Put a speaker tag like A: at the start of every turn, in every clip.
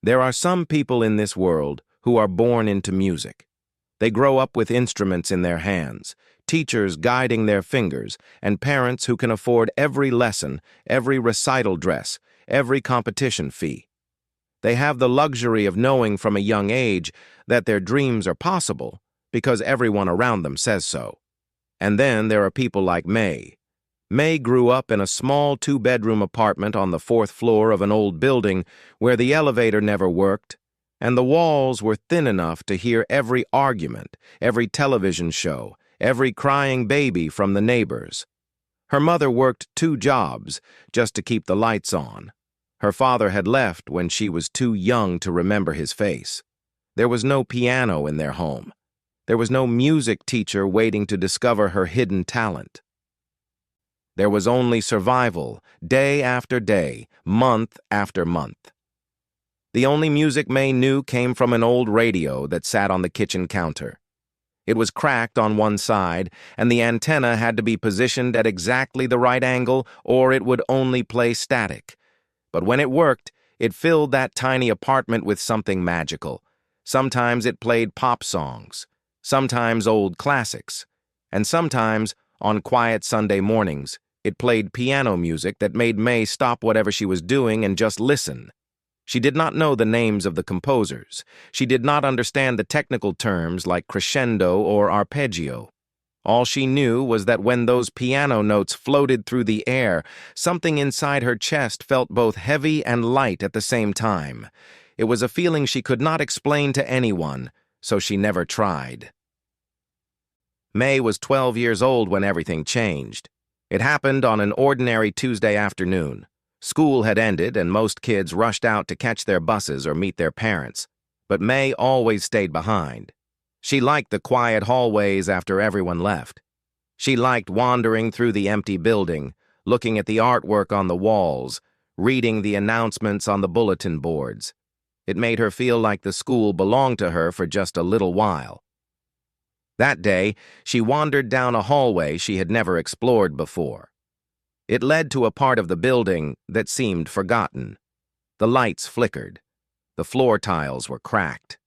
A: There are some people in this world who are born into music. They grow up with instruments in their hands, teachers guiding their fingers, and parents who can afford every lesson, every recital dress, every competition fee. They have the luxury of knowing from a young age that their dreams are possible because everyone around them says so. And then there are people like May. May grew up in a small two-bedroom apartment on the fourth floor of an old building where the elevator never worked, and the walls were thin enough to hear every argument, every television show, every crying baby from the neighbors. Her mother worked 2 jobs just to keep the lights on. Her father had left when she was too young to remember his face. There was no piano in their home. There was no music teacher waiting to discover her hidden talent. There was only survival, day after day, month after month. The only music May knew came from an old radio that sat on the kitchen counter. It was cracked on one side, and the antenna had to be positioned at exactly the right angle, or it would only play static. But when it worked, it filled that tiny apartment with something magical. Sometimes it played pop songs, sometimes old classics, and sometimes, on quiet Sunday mornings, it played piano music that made May stop whatever she was doing and just listen. She did not know the names of the composers. She did not understand the technical terms like crescendo or arpeggio. All she knew was that when those piano notes floated through the air, something inside her chest felt both heavy and light at the same time. It was a feeling she could not explain to anyone, so she never tried. May was 12 years old when everything changed. It happened on an ordinary Tuesday afternoon. School had ended and most kids rushed out to catch their buses or meet their parents, but May always stayed behind. She liked the quiet hallways after everyone left. She liked wandering through the empty building, looking at the artwork on the walls, reading the announcements on the bulletin boards. It made her feel like the school belonged to her for just a little while. That day, she wandered down a hallway she had never explored before. It led to a part of the building that seemed forgotten. The lights flickered. The floor tiles were cracked.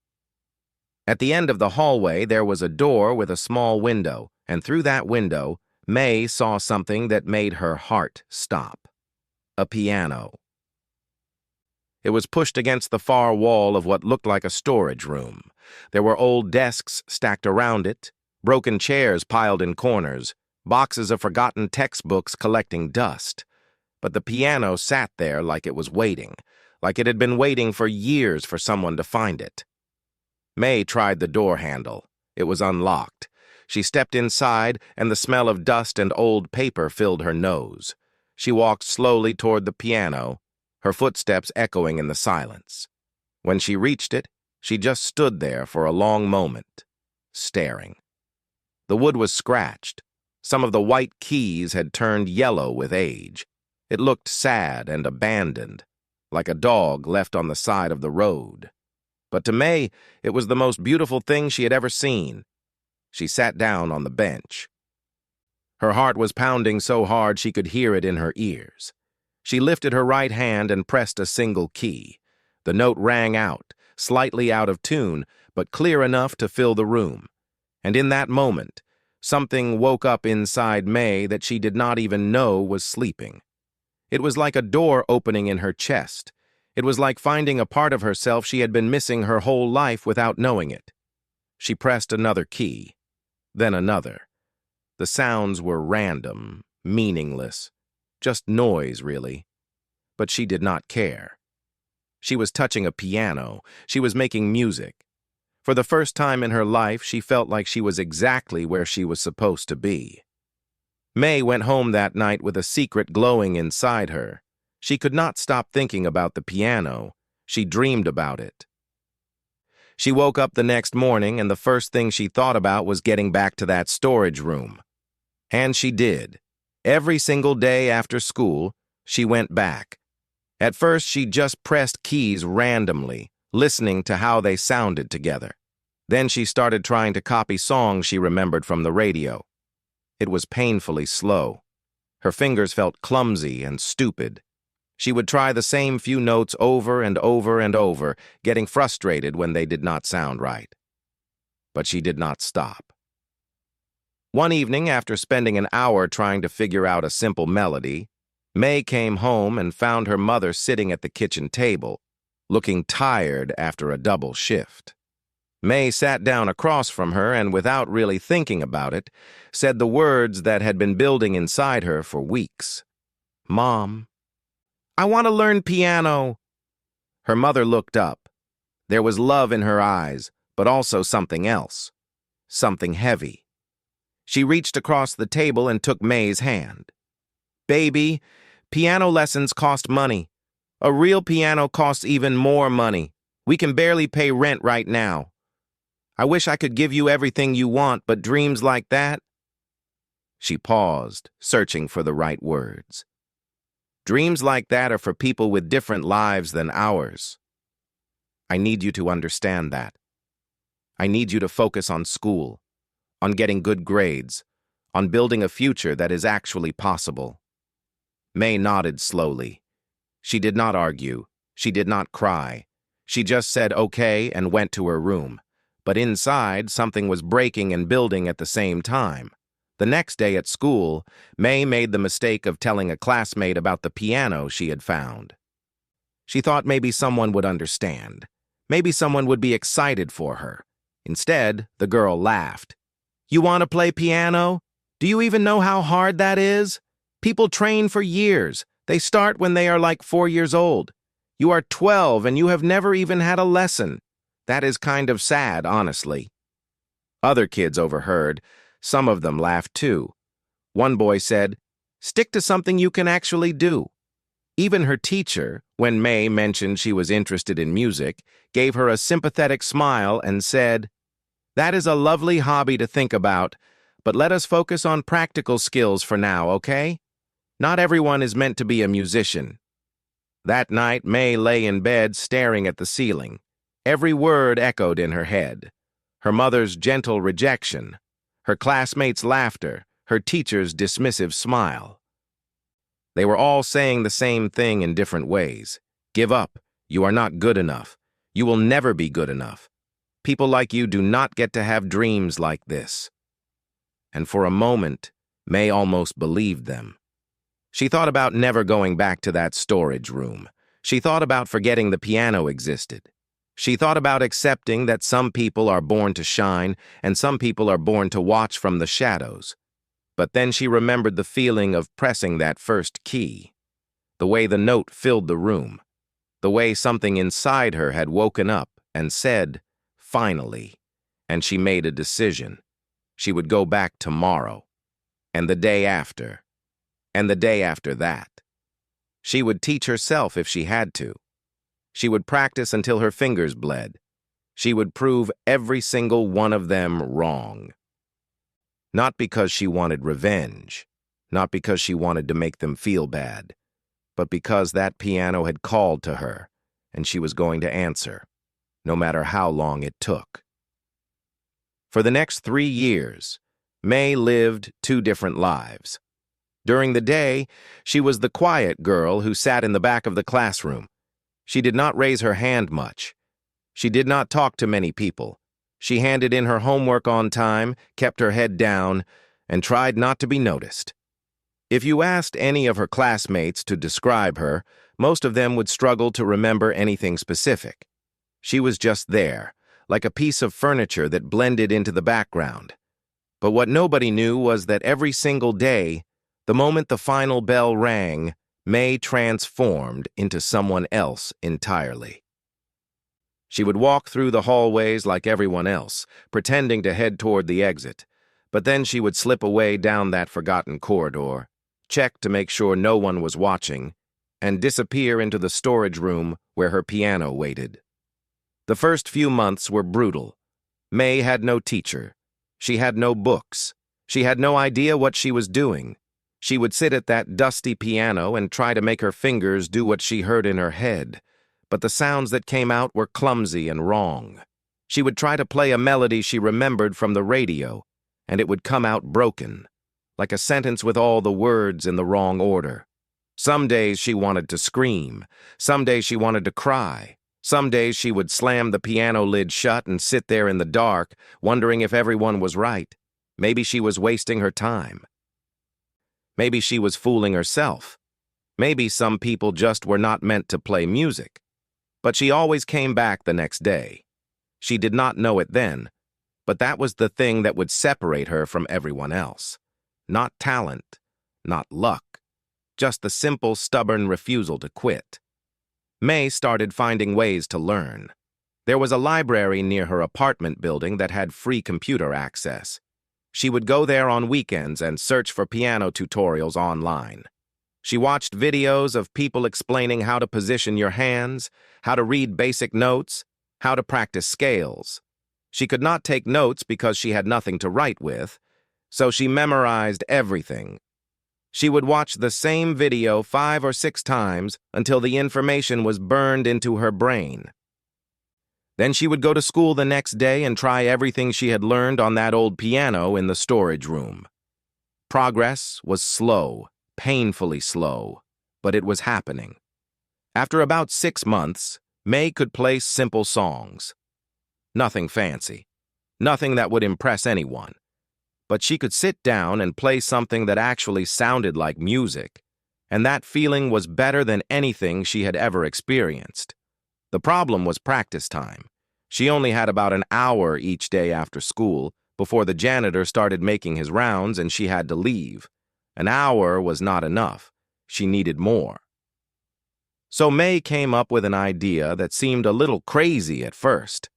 A: At the end of the hallway, there was a door with a small window, and through that window, May saw something that made her heart stop. A piano. It was pushed against the far wall of what looked like a storage room. There were old desks stacked around it, broken chairs piled in corners, boxes of forgotten textbooks collecting dust. But the piano sat there like it was waiting, like it had been waiting for years for someone to find it. May tried the door handle. It was unlocked. She stepped inside, and the smell of dust and old paper filled her nose. She walked slowly toward the piano, her footsteps echoing in the silence. When she reached it, she just stood there for a long moment, staring. The wood was scratched. Some of the white keys had turned yellow with age. It looked sad and abandoned, like a dog left on the side of the road. But to May, it was the most beautiful thing she had ever seen. She sat down on the bench. Her heart was pounding so hard she could hear it in her ears. She lifted her right hand and pressed a single key. The note rang out, slightly out of tune, but clear enough to fill the room. And in that moment, something woke up inside May that she did not even know was sleeping. It was like a door opening in her chest. It was like finding a part of herself she had been missing her whole life without knowing it. She pressed another key, then another. The sounds were random, meaningless, just noise, really. But she did not care. She was touching a piano. She was making music. For the first time in her life, she felt like she was exactly where she was supposed to be. May went home that night with a secret glowing inside her. She could not stop thinking about the piano. She dreamed about it. She woke up the next morning, and the first thing she thought about was getting back to that storage room. And she did. Every single day after school, she went back. At first, she just pressed keys randomly, listening to how they sounded together. Then she started trying to copy songs she remembered from the radio. It was painfully slow. Her fingers felt clumsy and stupid. She would try the same few notes over and over and over, getting frustrated when they did not sound right. But she did not stop. One evening, after spending an hour trying to figure out a simple melody, May came home and found her mother sitting at the kitchen table, looking tired after a double shift. May sat down across from her and, without really thinking about it, said the words that had been building inside her for weeks. "Mom, I want to learn piano." Her mother looked up. There was love in her eyes, but also something else. Something heavy. She reached across the table and took May's hand. "Baby, piano lessons cost money. A real piano costs even more money. We can barely pay rent right now. I wish I could give you everything you want, but dreams like that..." She paused, searching for the right words. "Dreams like that are for people with different lives than ours. I need you to understand that. I need you to focus on school, on getting good grades, on building a future that is actually possible." May nodded slowly. She did not argue. She did not cry. She just said okay and went to her room. But inside, something was breaking and building at the same time. The next day at school, May made the mistake of telling a classmate about the piano she had found. She thought maybe someone would understand. Maybe someone would be excited for her. Instead, the girl laughed. "You want to play piano? Do you even know how hard that is? People train for years. They start when they are like 4 years old. You are 12 and you have never even had a lesson. That is kind of sad, honestly." Other kids overheard. Some of them laughed too. One boy said, "Stick to something you can actually do." Even her teacher, when May mentioned she was interested in music, gave her a sympathetic smile and said, "That is a lovely hobby to think about, but let us focus on practical skills for now, okay? Not everyone is meant to be a musician." That night, May lay in bed staring at the ceiling. Every word echoed in her head. Her mother's gentle rejection, her classmates' laughter, her teacher's dismissive smile. They were all saying the same thing in different ways. "Give up. You are not good enough. You will never be good enough. People like you do not get to have dreams like this." And for a moment, May almost believed them. She thought about never going back to that storage room. She thought about forgetting the piano existed. She thought about accepting that some people are born to shine and some people are born to watch from the shadows. But then she remembered the feeling of pressing that first key, the way the note filled the room, the way something inside her had woken up and said, "Finally," and she made a decision. She would go back tomorrow, and the day after, and the day after that. She would teach herself if she had to. She would practice until her fingers bled. She would prove every single one of them wrong. Not because she wanted revenge, not because she wanted to make them feel bad, but because that piano had called to her, and she was going to answer, no matter how long it took. For the next 3 years, May lived 2 different lives. During the day, she was the quiet girl who sat in the back of the classroom. She did not raise her hand much. She did not talk to many people. She handed in her homework on time, kept her head down, and tried not to be noticed. If you asked any of her classmates to describe her, most of them would struggle to remember anything specific. She was just there, like a piece of furniture that blended into the background. But what nobody knew was that every single day, the moment the final bell rang, May transformed into someone else entirely. She would walk through the hallways like everyone else, pretending to head toward the exit, but then she would slip away down that forgotten corridor, check to make sure no one was watching, and disappear into the storage room where her piano waited. The first few months were brutal. May had no teacher. She had no books. She had no idea what she was doing. She would sit at that dusty piano and try to make her fingers do what she heard in her head, but the sounds that came out were clumsy and wrong. She would try to play a melody she remembered from the radio, and it would come out broken, like a sentence with all the words in the wrong order. Some days she wanted to scream. Some days she wanted to cry. Some days she would slam the piano lid shut and sit there in the dark, wondering if everyone was right. Maybe she was wasting her time. Maybe she was fooling herself. Maybe some people just were not meant to play music. But she always came back the next day. She did not know it then, but that was the thing that would separate her from everyone else. Not talent, not luck, just the simple, stubborn refusal to quit. May started finding ways to learn. There was a library near her apartment building that had free computer access. She would go there on weekends and search for piano tutorials online. She watched videos of people explaining how to position your hands, how to read basic notes, how to practice scales. She could not take notes because she had nothing to write with, so she memorized everything. She would watch the same video 5 or 6 times until the information was burned into her brain. Then she would go to school the next day and try everything she had learned on that old piano in the storage room. Progress was slow, painfully slow, but it was happening. After about 6 months, May could play simple songs. Nothing fancy, nothing that would impress anyone. But she could sit down and play something that actually sounded like music, and that feeling was better than anything she had ever experienced. The problem was practice time. She only had about an hour each day after school before the janitor started making his rounds and she had to leave. An hour was not enough. She needed more. So May came up with an idea that seemed a little crazy at first.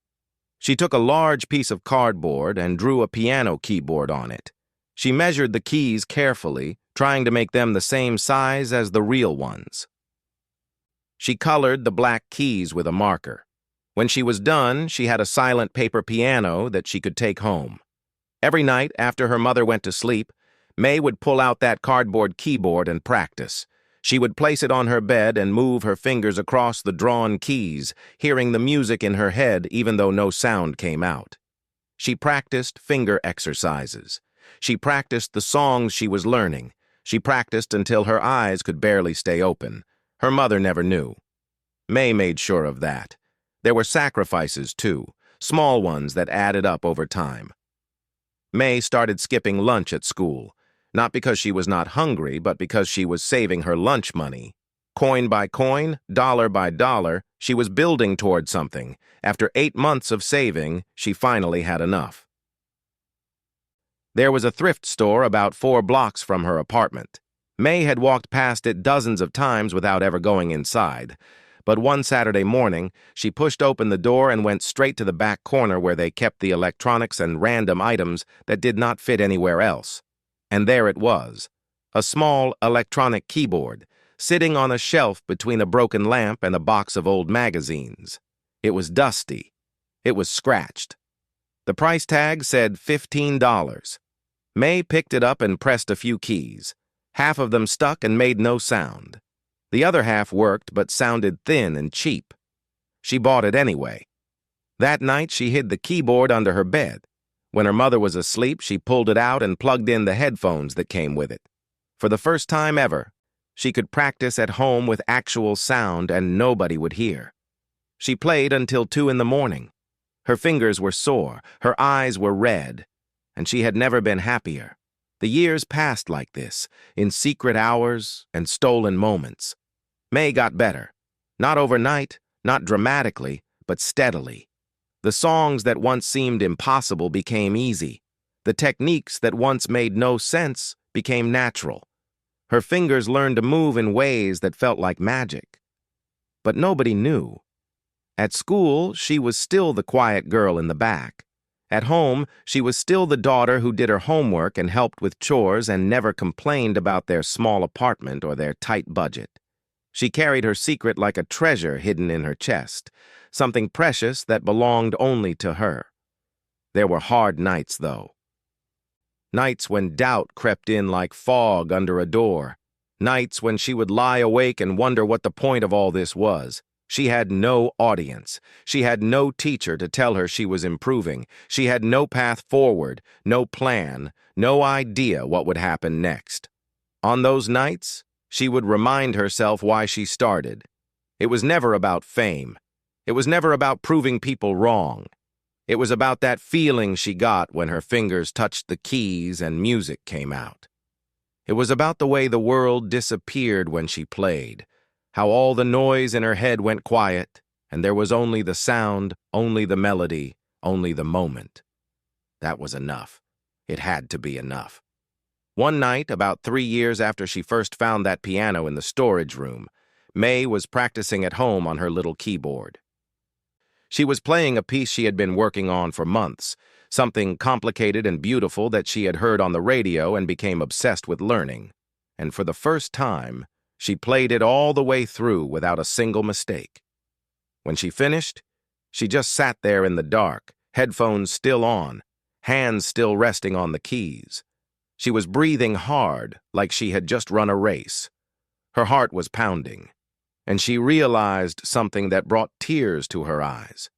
A: She took a large piece of cardboard and drew a piano keyboard on it. She measured the keys carefully, trying to make them the same size as the real ones. She colored the black keys with a marker. When she was done, she had a silent paper piano that she could take home. Every night after her mother went to sleep, May would pull out that cardboard keyboard and practice. She would place it on her bed and move her fingers across the drawn keys, hearing the music in her head even though no sound came out. She practiced finger exercises. She practiced the songs she was learning. She practiced until her eyes could barely stay open. Her mother never knew. May made sure of that. There were sacrifices, too, small ones that added up over time. May started skipping lunch at school, not because she was not hungry, but because she was saving her lunch money. Coin by coin, dollar by dollar, she was building toward something. After 8 months of saving, she finally had enough. There was a thrift store about 4 blocks from her apartment. May had walked past it dozens of times without ever going inside. But one Saturday morning, she pushed open the door and went straight to the back corner where they kept the electronics and random items that did not fit anywhere else. And there it was, a small electronic keyboard, sitting on a shelf between a broken lamp and a box of old magazines. It was dusty. It was scratched. The price tag said $15. May picked it up and pressed a few keys. Half of them stuck and made no sound. The other half worked but sounded thin and cheap. She bought it anyway. That night she hid the keyboard under her bed. When her mother was asleep, she pulled it out and plugged in the headphones that came with it. For the first time ever, she could practice at home with actual sound and nobody would hear. She played until 2 in the morning. Her fingers were sore, her eyes were red, and she had never been happier. The years passed like this, in secret hours and stolen moments. May got better. Not overnight, not dramatically, but steadily. The songs that once seemed impossible became easy. The techniques that once made no sense became natural. Her fingers learned to move in ways that felt like magic. But nobody knew. At school, she was still the quiet girl in the back. At home, she was still the daughter who did her homework and helped with chores and never complained about their small apartment or their tight budget. She carried her secret like a treasure hidden in her chest, something precious that belonged only to her. There were hard nights, though. Nights when doubt crept in like fog under a door. Nights when she would lie awake and wonder what the point of all this was. She had no audience. She had no teacher to tell her she was improving. She had no path forward, no plan, no idea what would happen next. On those nights, She would remind herself why she started. It was never about fame. It was never about proving people wrong. It was about that feeling she got when her fingers touched the keys and music came out. It was about the way the world disappeared when she played, how all the noise in her head went quiet, and there was only the sound, only the melody, only the moment. That was enough. It had to be enough. One night, about 3 years after she first found that piano in the storage room, May was practicing at home on her little keyboard. She was playing a piece she had been working on for months, something complicated and beautiful that she had heard on the radio and became obsessed with learning. And for the first time, she played it all the way through without a single mistake. When she finished, she just sat there in the dark, headphones still on, hands still resting on the keys. She was breathing hard, like she had just run a race. Her heart was pounding, and she realized something that brought tears to her eyes.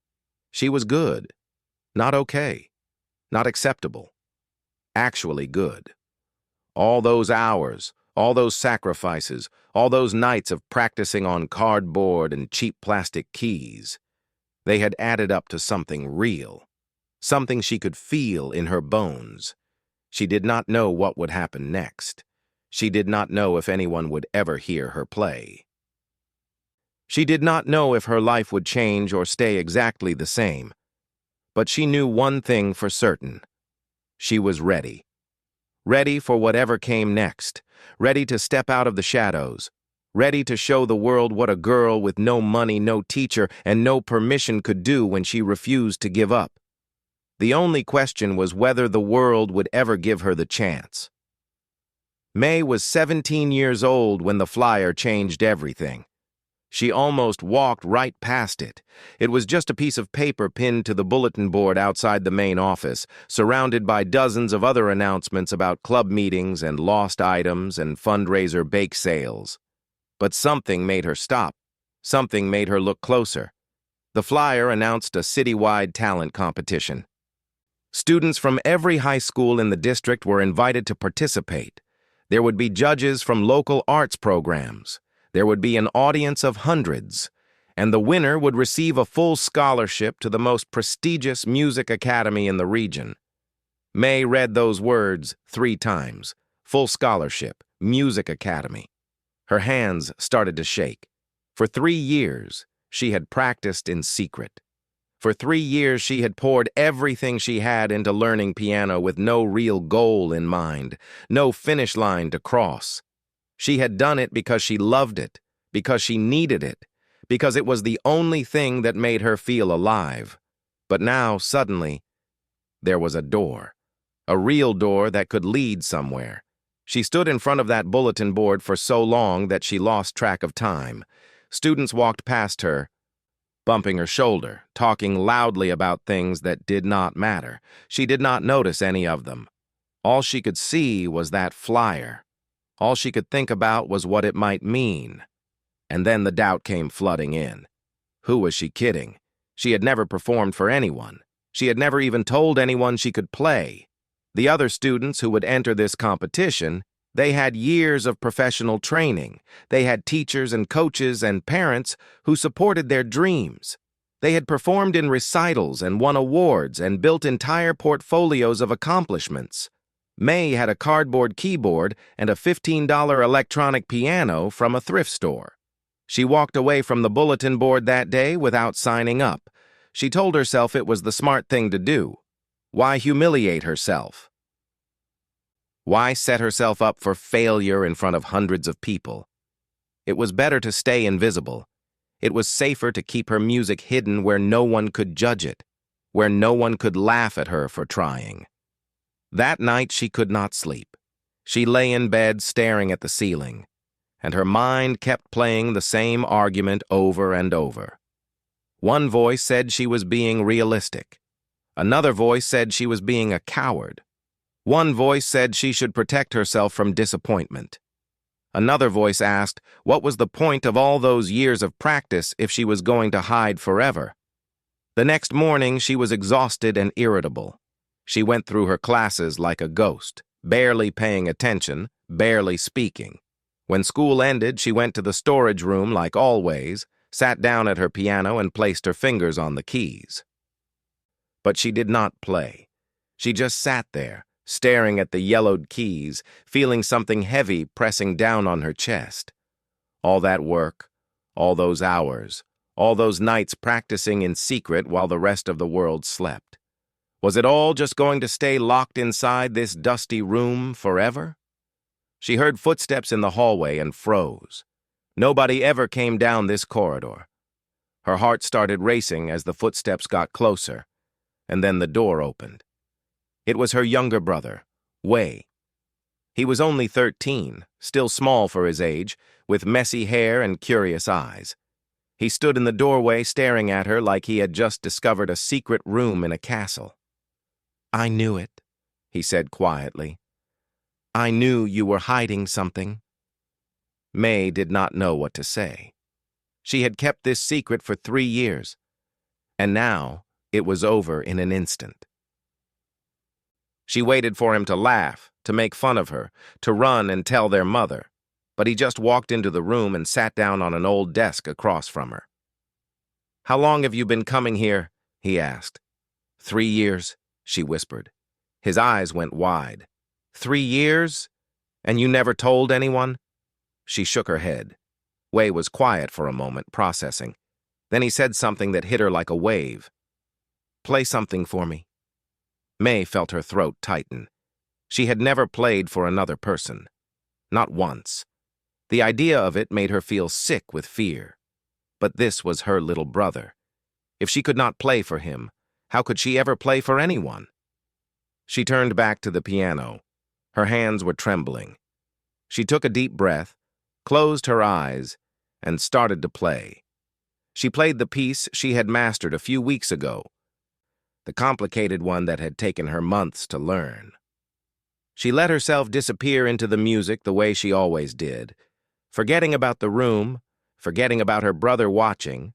A: She was good, not okay, not acceptable, actually good. All those hours, all those sacrifices, all those nights of practicing on cardboard and cheap plastic keys, they had added up to something real, something she could feel in her bones. She did not know what would happen next. She did not know if anyone would ever hear her play. She did not know if her life would change or stay exactly the same. But she knew one thing for certain. She was ready. Ready for whatever came next. Ready to step out of the shadows. Ready to show the world what a girl with no money, no teacher, and no permission could do when she refused to give up. The only question was whether the world would ever give her the chance. May was 17 years old when the flyer changed everything. She almost walked right past it. It was just a piece of paper pinned to the bulletin board outside the main office, surrounded by dozens of other announcements about club meetings and lost items and fundraiser bake sales. But something made her stop. Something made her look closer. The flyer announced a citywide talent competition. Students from every high school in the district were invited to participate. There would be judges from local arts programs. There would be an audience of hundreds, and the winner would receive a full scholarship to the most prestigious music academy in the region. May read those words 3 times. Full scholarship, music academy. Her hands started to shake. For 3 years, she had practiced in secret. For 3 years, she had poured everything she had into learning piano with no real goal in mind, no finish line to cross. She had done it because she loved it, because she needed it, because it was the only thing that made her feel alive. But now, suddenly, there was a door. A real door that could lead somewhere. She stood in front of that bulletin board for so long that she lost track of time. Students walked past her, bumping her shoulder, talking loudly about things that did not matter. She did not notice any of them. All she could see was that flyer. All she could think about was what it might mean. And then the doubt came flooding in. Who was she kidding? She had never performed for anyone. She had never even told anyone she could play. The other students who would enter this competition, they had years of professional training. They had teachers and coaches and parents who supported their dreams. They had performed in recitals and won awards and built entire portfolios of accomplishments. May had a cardboard keyboard and a $15 electronic piano from a thrift store. She walked away from the bulletin board that day without signing up. She told herself it was the smart thing to do. Why humiliate herself? Why set herself up for failure in front of hundreds of people? It was better to stay invisible. It was safer to keep her music hidden where no one could judge it, where no one could laugh at her for trying. That night she could not sleep. She lay in bed staring at the ceiling, and her mind kept playing the same argument over and over. One voice said she was being realistic. Another voice said she was being a coward. One voice said she should protect herself from disappointment. Another voice asked what was the point of all those years of practice if she was going to hide forever. The next morning she was exhausted and irritable. She went through her classes like a ghost, barely paying attention, barely speaking. When school ended, she went to the storage room like always, sat down at her piano and placed her fingers on the keys. But she did not play. She just sat there, staring at the yellowed keys, feeling something heavy pressing down on her chest. All that work, all those hours, all those nights practicing in secret while the rest of the world slept. Was it all just going to stay locked inside this dusty room forever? She heard footsteps in the hallway and froze. Nobody ever came down this corridor. Her heart started racing as the footsteps got closer, and then the door opened. It was her younger brother, Wei. He was only 13, still small for his age, with messy hair and curious eyes. He stood in the doorway staring at her like he had just discovered a secret room in a castle. "I knew it," he said quietly. "I knew you were hiding something." May did not know what to say. She had kept this secret for 3 years, and now it was over in an instant. She waited for him to laugh, to make fun of her, to run and tell their mother, but he just walked into the room and sat down on an old desk across from her. "How long have you been coming here?" he asked. 3 years, she whispered. His eyes went wide. 3 years? And you never told anyone? She shook her head. Wei was quiet for a moment, processing. Then he said something that hit her like a wave. "Play something for me." May felt her throat tighten. She had never played for another person. Not once. The idea of it made her feel sick with fear. But this was her little brother. If she could not play for him, how could she ever play for anyone? She turned back to the piano. Her hands were trembling. She took a deep breath, closed her eyes, and started to play. She played the piece she had mastered a few weeks ago, the complicated one that had taken her months to learn. She let herself disappear into the music the way she always did, forgetting about the room, forgetting about her brother watching,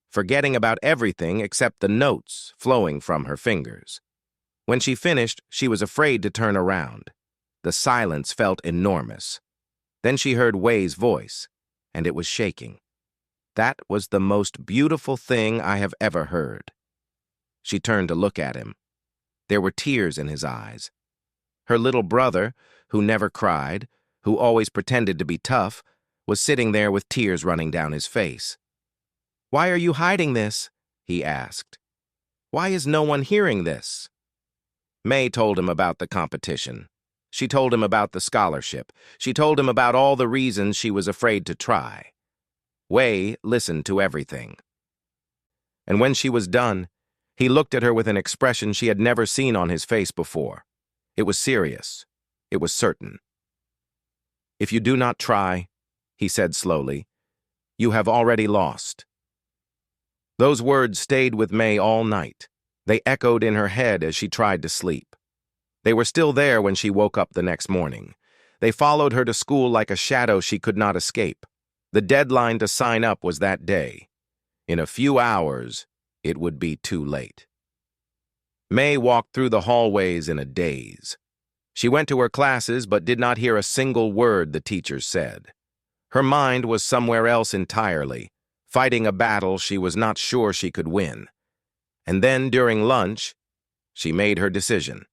A: forgetting about everything except the notes flowing from her fingers. When she finished, she was afraid to turn around. The silence felt enormous. Then she heard Wei's voice, and it was shaking. "That was the most beautiful thing I have ever heard." She turned to look at him. There were tears in his eyes. Her little brother, who never cried, who always pretended to be tough, was sitting there with tears running down his face. "Why are you hiding this?" he asked. "Why is no one hearing this?" May told him about the competition. She told him about the scholarship. She told him about all the reasons she was afraid to try. Wei listened to everything. And when she was done, he looked at her with an expression she had never seen on his face before. It was serious. It was certain. "If you do not try," he said slowly, "you have already lost." Those words stayed with May all night. They echoed in her head as she tried to sleep. They were still there when she woke up the next morning. They followed her to school like a shadow she could not escape. The deadline to sign up was that day. In a few hours, it would be too late. May walked through the hallways in a daze. She went to her classes but did not hear a single word the teachers said. Her mind was somewhere else entirely, fighting a battle she was not sure she could win. And then, during lunch, she made her decision.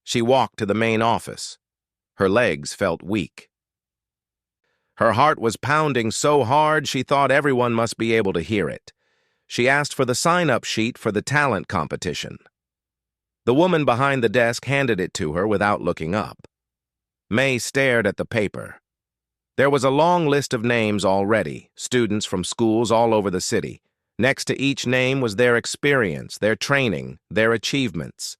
A: She walked to the main office. Her legs felt weak. Her heart was pounding so hard she thought everyone must be able to hear it. She asked for the sign-up sheet for the talent competition. The woman behind the desk handed it to her without looking up. May stared at the paper. There was a long list of names already, students from schools all over the city. Next to each name was their experience, their training, their achievements.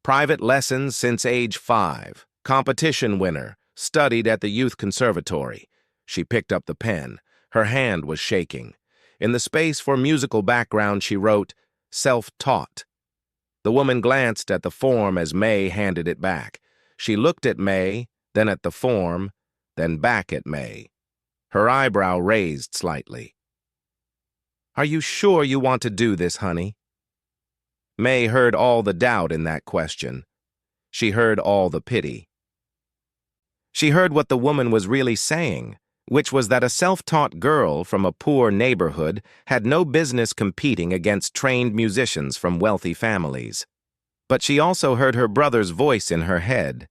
A: Private lessons since age 5, competition winner, studied at the youth conservatory. She picked up the pen. Her hand was shaking. In the space for musical background, she wrote, "Self-taught." The woman glanced at the form as May handed it back. She looked at May, then at the form, then back at May. Her eyebrow raised slightly. "Are you sure you want to do this, honey?" May heard all the doubt in that question. She heard all the pity. She heard what the woman was really saying, which was that a self-taught girl from a poor neighborhood had no business competing against trained musicians from wealthy families. But she also heard her brother's voice in her head.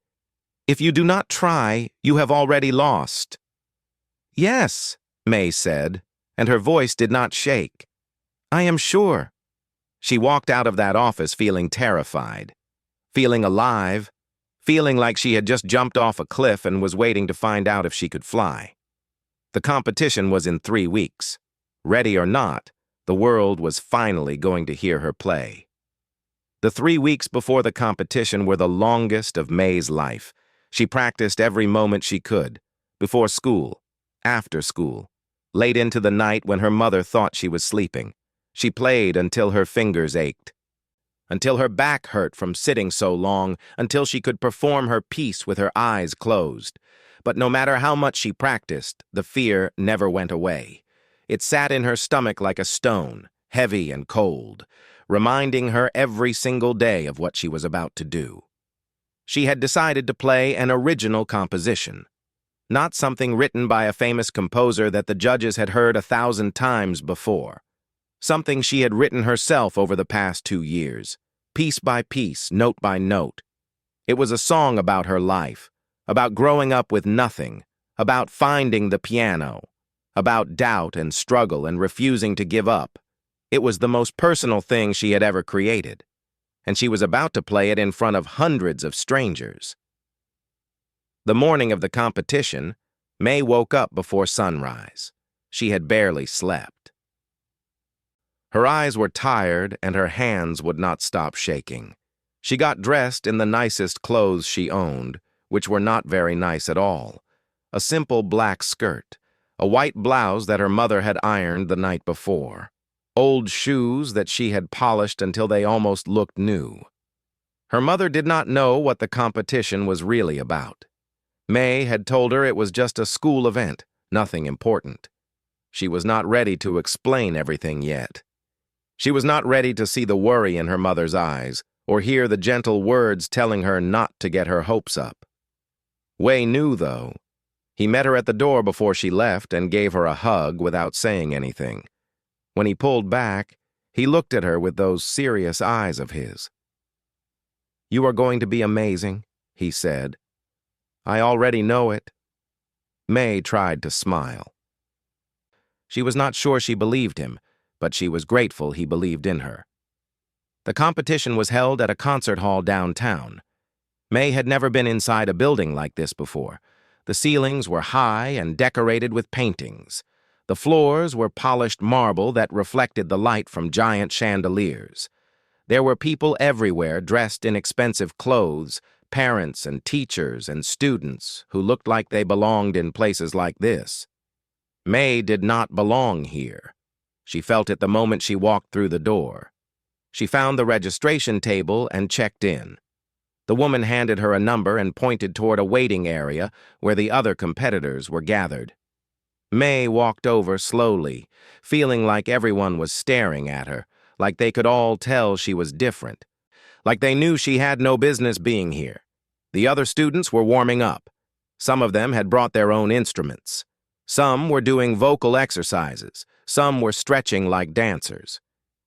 A: "If you do not try, you have already lost." "Yes," May said, and her voice did not shake. "I am sure." She walked out of that office feeling terrified, feeling alive, feeling like she had just jumped off a cliff and was waiting to find out if she could fly. The competition was in 3 weeks. Ready or not, the world was finally going to hear her play. The 3 weeks before the competition were the longest of May's life. She practiced every moment she could, before school, after school, late into the night when her mother thought she was sleeping. She played until her fingers ached, until her back hurt from sitting so long, until she could perform her piece with her eyes closed. But no matter how much she practiced, the fear never went away. It sat in her stomach like a stone, heavy and cold, reminding her every single day of what she was about to do. She had decided to play an original composition, not something written by a famous composer that the judges had heard 1,000 times before. Something she had written herself over the past 2 years, piece by piece, note by note. It was a song about her life, about growing up with nothing, about finding the piano, about doubt and struggle and refusing to give up. It was the most personal thing she had ever created, and she was about to play it in front of hundreds of strangers. The morning of the competition, May woke up before sunrise. She had barely slept. Her eyes were tired and her hands would not stop shaking. She got dressed in the nicest clothes she owned, which were not very nice at all. A simple black skirt, a white blouse that her mother had ironed the night before, old shoes that she had polished until they almost looked new. Her mother did not know what the competition was really about. May had told her it was just a school event, nothing important. She was not ready to explain everything yet. She was not ready to see the worry in her mother's eyes, or hear the gentle words telling her not to get her hopes up. Wei knew, though. He met her at the door before she left and gave her a hug without saying anything. When he pulled back, he looked at her with those serious eyes of his. "You are going to be amazing," he said. "I already know it." May tried to smile. She was not sure she believed him, but she was grateful he believed in her. The competition was held at a concert hall downtown. May had never been inside a building like this before. The ceilings were high and decorated with paintings. The floors were polished marble that reflected the light from giant chandeliers. There were people everywhere dressed in expensive clothes, parents and teachers and students who looked like they belonged in places like this. May did not belong here. She felt it the moment she walked through the door. She found the registration table and checked in. The woman handed her a number and pointed toward a waiting area where the other competitors were gathered. May walked over slowly, feeling like everyone was staring at her, like they could all tell she was different, like they knew she had no business being here. The other students were warming up. Some of them had brought their own instruments. Some were doing vocal exercises. Some were stretching like dancers.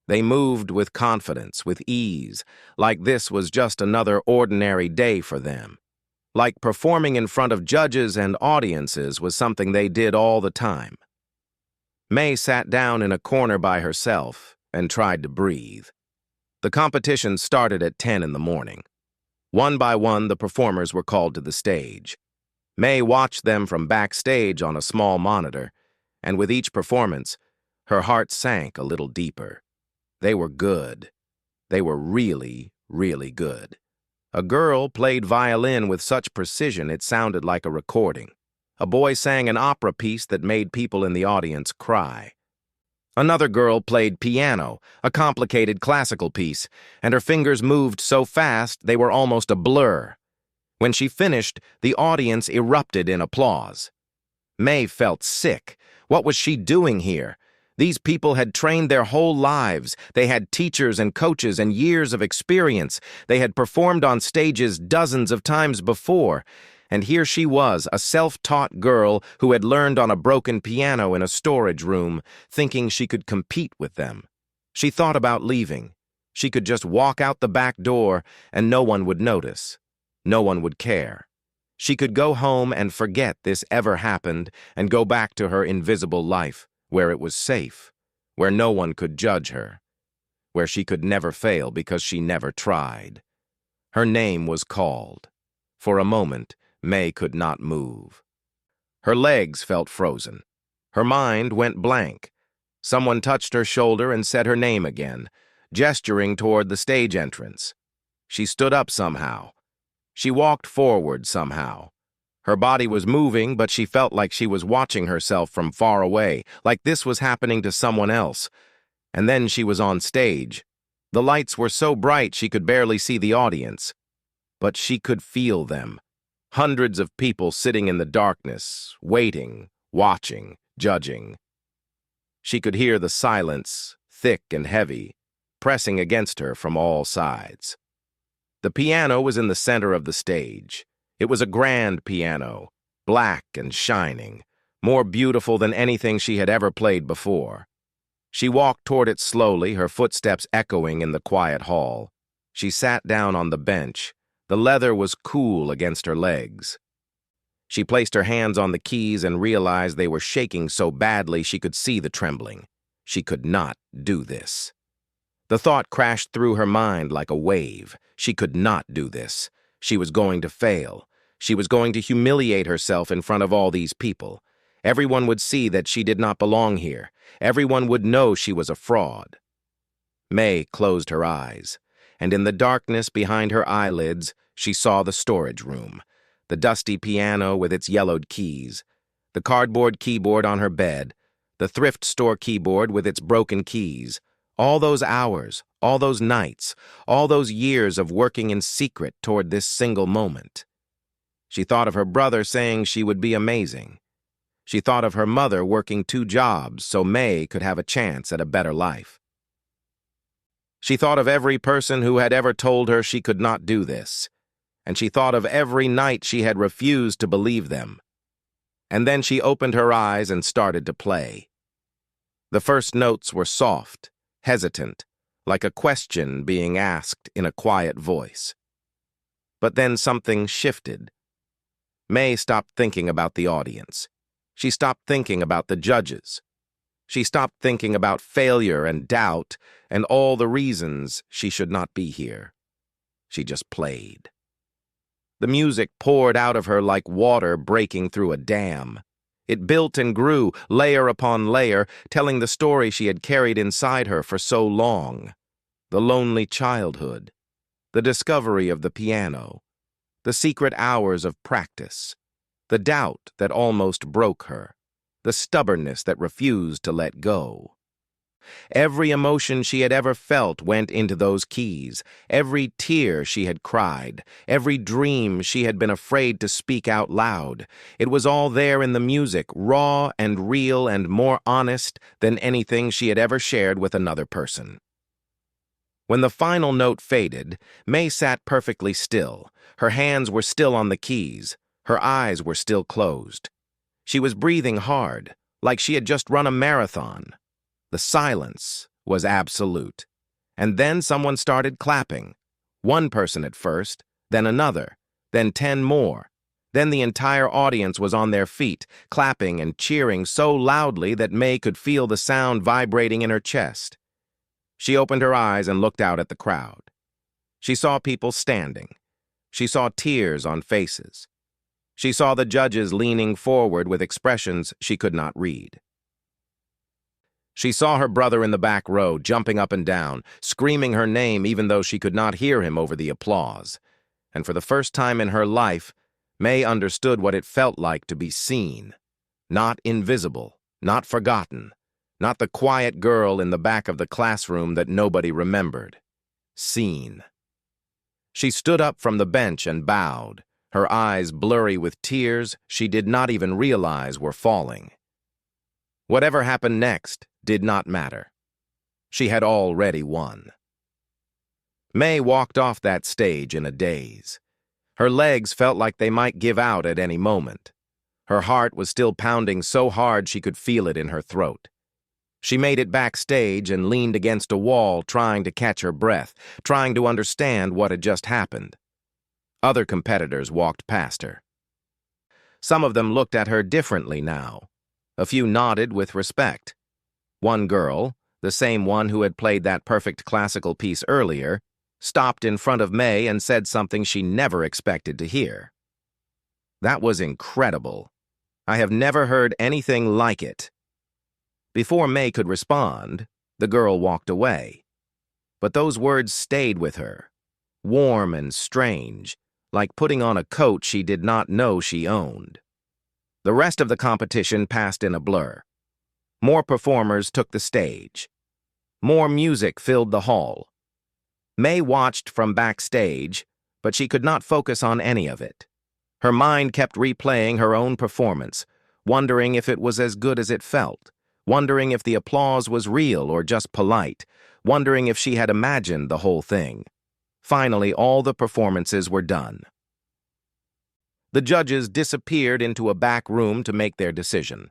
A: They moved with confidence, with ease, like this was just another ordinary day for them. Like performing in front of judges and audiences was something they did all the time. May sat down in a corner by herself and tried to breathe. The competition started at 10 in the morning. One by one, the performers were called to the stage. May watched them from backstage on a small monitor, and with each performance, her heart sank a little deeper. They were good. They were really, really good. A girl played violin with such precision it sounded like a recording. A boy sang an opera piece that made people in the audience cry. Another girl played piano, a complicated classical piece, and her fingers moved so fast they were almost a blur. When she finished, the audience erupted in applause. May felt sick. What was she doing here? These people had trained their whole lives. They had teachers and coaches and years of experience. They had performed on stages dozens of times before. And here she was, a self-taught girl who had learned on a broken piano in a storage room, thinking she could compete with them. She thought about leaving. She could just walk out the back door and no one would notice. No one would care. She could go home and forget this ever happened and go back to her invisible life, where it was safe, where no one could judge her, where she could never fail because she never tried. Her name was called. For a moment, May could not move. Her legs felt frozen. Her mind went blank. Someone touched her shoulder and said her name again, gesturing toward the stage entrance. She stood up somehow. She walked forward somehow. Her body was moving, but she felt like she was watching herself from far away, like this was happening to someone else. And then she was on stage. The lights were so bright she could barely see the audience. But she could feel them. Hundreds of people sitting in the darkness, waiting, watching, judging. She could hear the silence, thick and heavy, pressing against her from all sides. The piano was in the center of the stage. It was a grand piano, black and shining, more beautiful than anything she had ever played before. She walked toward it slowly, her footsteps echoing in the quiet hall. She sat down on the bench. The leather was cool against her legs. She placed her hands on the keys and realized they were shaking so badly she could see the trembling. She could not do this. The thought crashed through her mind like a wave. She could not do this. She was going to fail. She was going to humiliate herself in front of all these people. Everyone would see that she did not belong here. Everyone would know she was a fraud. May closed her eyes, and in the darkness behind her eyelids, she saw the storage room, the dusty piano with its yellowed keys, the cardboard keyboard on her bed, the thrift store keyboard with its broken keys. All those hours, all those nights, all those years of working in secret toward this single moment. She thought of her brother saying she would be amazing. She thought of her mother working 2 jobs so May could have a chance at a better life. She thought of every person who had ever told her she could not do this, and she thought of every night she had refused to believe them. And then she opened her eyes and started to play. The first notes were soft, hesitant, like a question being asked in a quiet voice. But then something shifted. May stopped thinking about the audience. She stopped thinking about the judges. She stopped thinking about failure and doubt and all the reasons she should not be here. She just played. The music poured out of her like water breaking through a dam. It built and grew, layer upon layer, telling the story she had carried inside her for so long. The lonely childhood, the discovery of the piano, the secret hours of practice, the doubt that almost broke her, the stubbornness that refused to let go. Every emotion she had ever felt went into those keys, every tear she had cried, every dream she had been afraid to speak out loud. It was all there in the music, raw and real and more honest than anything she had ever shared with another person. When the final note faded, May sat perfectly still. Her hands were still on the keys. Her eyes were still closed. She was breathing hard, like she had just run a marathon. The silence was absolute. And then someone started clapping. One person at first, then another, then 10 more. Then the entire audience was on their feet, clapping and cheering so loudly that May could feel the sound vibrating in her chest. She opened her eyes and looked out at the crowd. She saw people standing. She saw tears on faces. She saw the judges leaning forward with expressions she could not read. She saw her brother in the back row, jumping up and down, screaming her name even though she could not hear him over the applause. And for the first time in her life, May understood what it felt like to be seen. Not invisible, not forgotten, not the quiet girl in the back of the classroom that nobody remembered. Seen. She stood up from the bench and bowed, her eyes blurry with tears she did not even realize were falling. Whatever happened next did not matter. She had already won. May walked off that stage in a daze. Her legs felt like they might give out at any moment. Her heart was still pounding so hard she could feel it in her throat. She made it backstage and leaned against a wall, trying to catch her breath, trying to understand what had just happened. Other competitors walked past her. Some of them looked at her differently now. A few nodded with respect. One girl, the same one who had played that perfect classical piece earlier, stopped in front of May and said something she never expected to hear. "That was incredible. I have never heard anything like it." Before May could respond, the girl walked away. But those words stayed with her, warm and strange, like putting on a coat she did not know she owned. The rest of the competition passed in a blur. More performers took the stage. More music filled the hall. May watched from backstage, but she could not focus on any of it. Her mind kept replaying her own performance, wondering if it was as good as it felt, wondering if the applause was real or just polite, wondering if she had imagined the whole thing. Finally, all the performances were done. The judges disappeared into a back room to make their decision.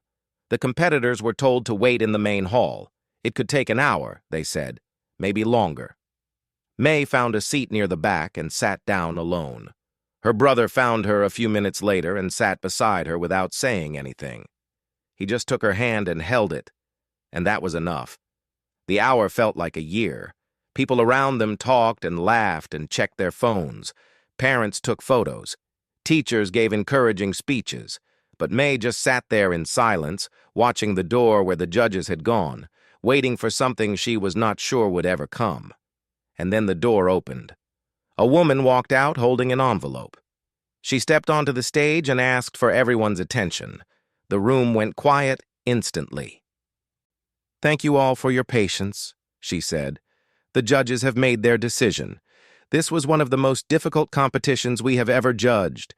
A: The competitors were told to wait in the main hall. It could take an hour, they said, maybe longer. May found a seat near the back and sat down alone. Her brother found her a few minutes later and sat beside her without saying anything. He just took her hand and held it, and that was enough. The hour felt like a year. People around them talked and laughed and checked their phones. Parents took photos. Teachers gave encouraging speeches. But May just sat there in silence, watching the door where the judges had gone, waiting for something she was not sure would ever come. And then the door opened. A woman walked out holding an envelope. She stepped onto the stage and asked for everyone's attention. The room went quiet instantly. "Thank you all for your patience," she said. "The judges have made their decision. This was one of the most difficult competitions we have ever judged.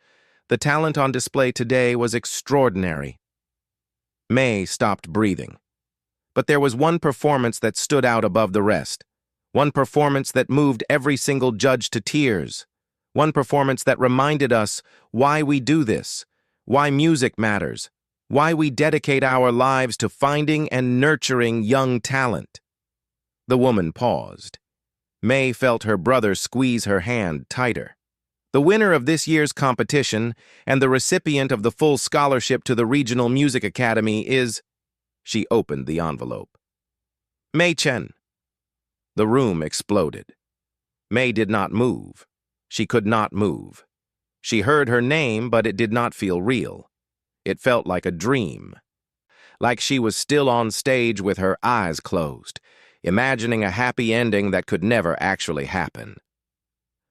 A: The talent on display today was extraordinary." May stopped breathing. But there was one performance that stood out above the rest. One performance that moved every single judge to tears. One performance that reminded us why we do this, why music matters, why we dedicate our lives to finding and nurturing young talent. The woman paused. May felt her brother squeeze her hand tighter. "The winner of this year's competition and the recipient of the full scholarship to the Regional Music Academy is..." She opened the envelope. "May Chen." The room exploded. May did not move. She could not move. She heard her name, but it did not feel real. It felt like a dream. Like she was still on stage with her eyes closed, imagining a happy ending that could never actually happen.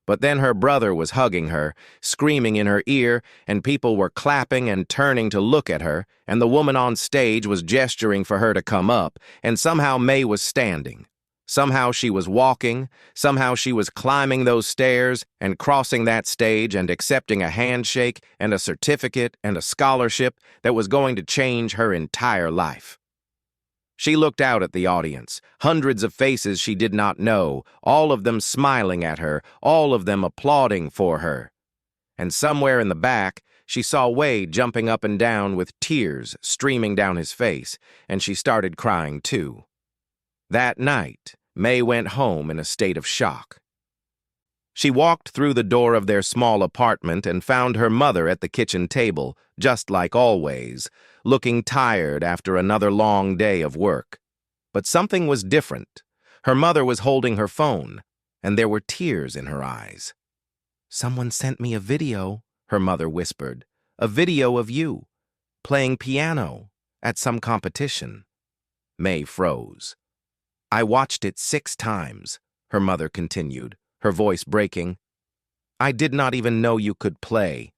A: But then her brother was hugging her, screaming in her ear, and people were clapping and turning to look at her, and the woman on stage was gesturing for her to come up, and somehow May was standing. Somehow she was walking, somehow she was climbing those stairs and crossing that stage and accepting a handshake and a certificate and a scholarship that was going to change her entire life. She looked out at the audience, hundreds of faces she did not know, all of them smiling at her, all of them applauding for her. And somewhere in the back, she saw Wei jumping up and down with tears streaming down his face, and she started crying too. That night, May went home in a state of shock. She walked through the door of their small apartment and found her mother at the kitchen table, just like always, looking tired after another long day of work. But something was different. Her mother was holding her phone, and there were tears in her eyes. "Someone sent me a video," her mother whispered. "A video of you, playing piano at some competition." May froze. "I watched it 6 times, her mother continued, her voice breaking. "I did not even know you could play.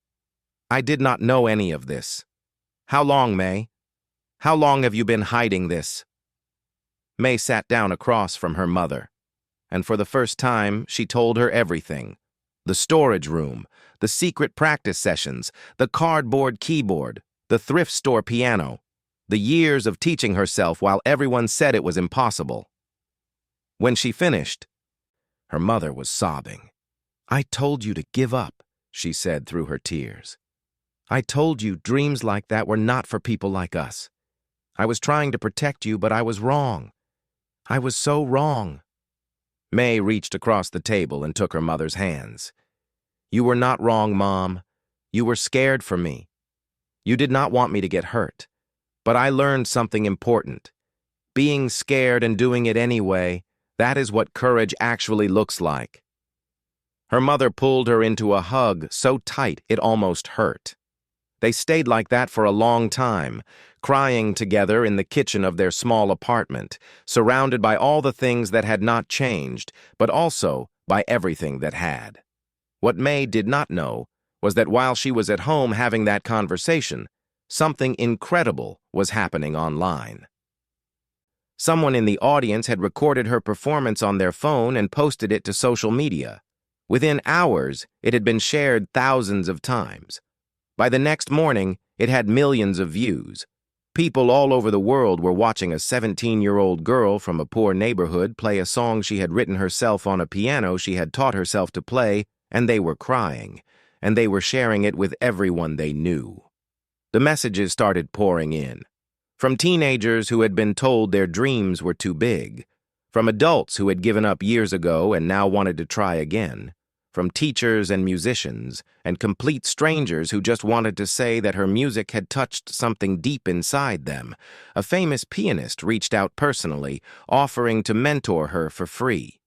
A: I did not know any of this. How long, May? How long have you been hiding this?" May sat down across from her mother, and for the first time, she told her everything. The storage room, the secret practice sessions, the cardboard keyboard, the thrift store piano, the years of teaching herself while everyone said it was impossible. When she finished, her mother was sobbing. "I told you to give up. she said through her tears. I told you dreams like that were not for people like us. I was trying to protect you, but I was wrong. I was so wrong. May reached across the table and took her mother's hands. You were not wrong, Mom. You were scared for me. You did not want me to get hurt. But I learned something important. Being scared and doing it anyway, that is what courage actually looks like. Her mother pulled her into a hug so tight it almost hurt. They stayed like that for a long time, crying together in the kitchen of their small apartment, surrounded by all the things that had not changed, but also by everything that had. What May did not know was that while she was at home having that conversation, something incredible was happening online. Someone in the audience had recorded her performance on their phone and posted it to social media. Within hours, it had been shared thousands of times. By the next morning, it had millions of views. People all over the world were watching a 17-year-old girl from a poor neighborhood play a song she had written herself on a piano she had taught herself to play, and they were crying, and they were sharing it with everyone they knew. The messages started pouring in. From teenagers who had been told their dreams were too big, from adults who had given up years ago and now wanted to try again, from teachers and musicians, and complete strangers who just wanted to say that her music had touched something deep inside them. A famous pianist reached out personally, offering to mentor her for free.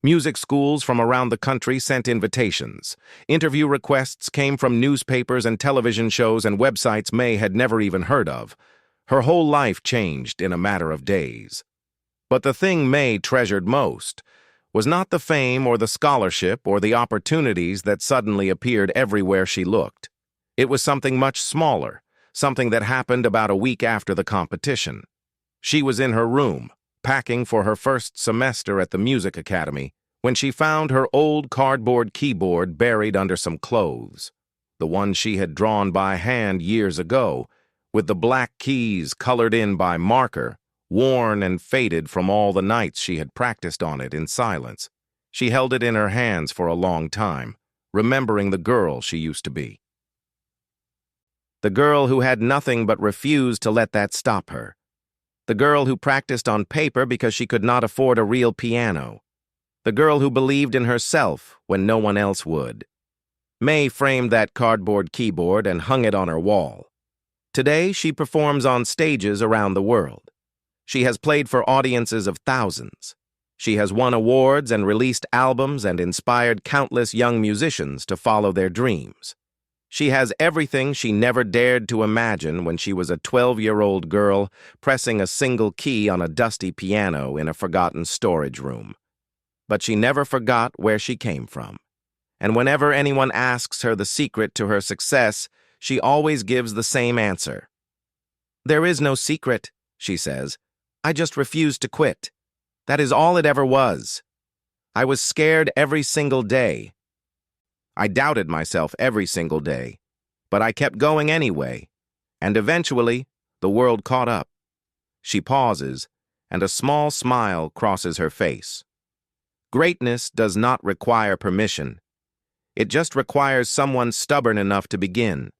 A: Music schools from around the country sent invitations. Interview requests came from newspapers and television shows and websites May had never even heard of. Her whole life changed in a matter of days. But the thing May treasured most was not the fame or the scholarship or the opportunities that suddenly appeared everywhere she looked. It was something much smaller, something that happened about a week after the competition. She was in her room, packing for her first semester at the music academy, when she found her old cardboard keyboard buried under some clothes, the one she had drawn by hand years ago, with the black keys colored in by marker, worn and faded from all the nights she had practiced on it in silence. She held it in her hands for a long time, remembering the girl she used to be. The girl who had nothing but refused to let that stop her. The girl who practiced on paper because she could not afford a real piano. The girl who believed in herself when no one else would. May framed that cardboard keyboard and hung it on her wall. Today, she performs on stages around the world. She has played for audiences of thousands. She has won awards and released albums and inspired countless young musicians to follow their dreams. She has everything she never dared to imagine when she was a 12-year-old girl pressing a single key on a dusty piano in a forgotten storage room. But she never forgot where she came from. And whenever anyone asks her the secret to her success, she always gives the same answer. "There is no secret," she says. "I just refused to quit. That is all it ever was. I was scared every single day. I doubted myself every single day, but I kept going anyway, and eventually the world caught up." She pauses, and a small smile crosses her face. Greatness does not require permission. It just requires someone stubborn enough to begin.